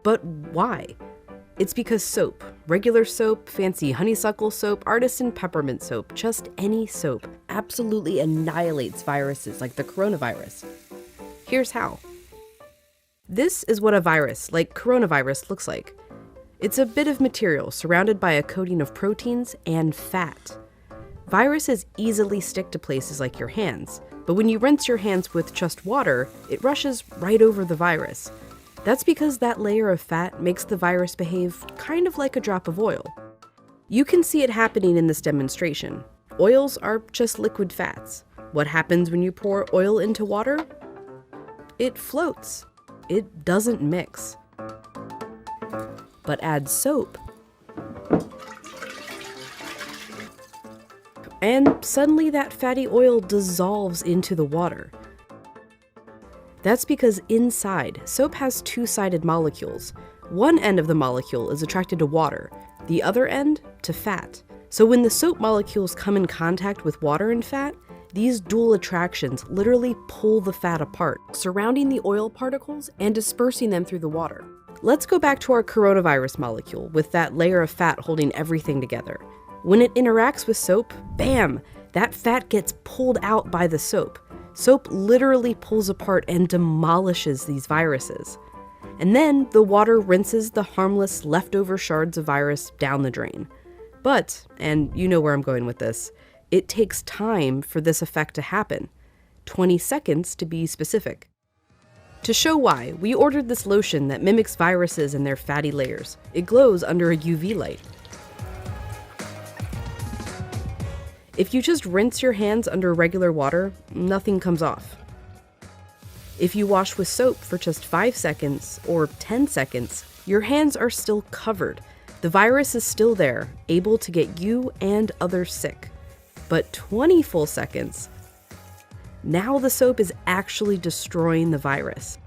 But why? It's because soap, regular soap, fancy honeysuckle soap, artisan peppermint soap, just any soap, absolutely annihilates viruses like the coronavirus. Here's how. This is what a virus, like coronavirus, looks like. It's a bit of material surrounded by a coating of proteins and fat. Viruses easily stick to places like your hands, but when you rinse your hands with just water, it rushes right over the virus. That's because that layer of fat makes the virus behave kind of like a drop of oil. You can see it happening in this demonstration. Oils are just liquid fats. What happens when you pour oil into water? It floats. It doesn't mix. But add soap, and suddenly that fatty oil dissolves into the water. That's because inside, soap has two-sided molecules. One end of the molecule is attracted to water, the other end to fat. So when the soap molecules come in contact with water and fat, these dual attractions literally pull the fat apart, surrounding the oil particles and dispersing them through the water. Let's go back to our coronavirus molecule with that layer of fat holding everything together. When it interacts with soap, bam, that fat gets pulled out by the soap. Soap literally pulls apart and demolishes these viruses. And then the water rinses the harmless leftover shards of virus down the drain. But, and you know where I'm going with this, it takes time for this effect to happen. 20 seconds to be specific. To show why, we ordered this lotion that mimics viruses and their fatty layers. It glows under a UV light. If you just rinse your hands under regular water, nothing comes off. If you wash with soap for just 5 seconds or 10 seconds, your hands are still covered. The virus is still there, able to get you and others sick. But 20 full seconds, now the soap is actually destroying the virus.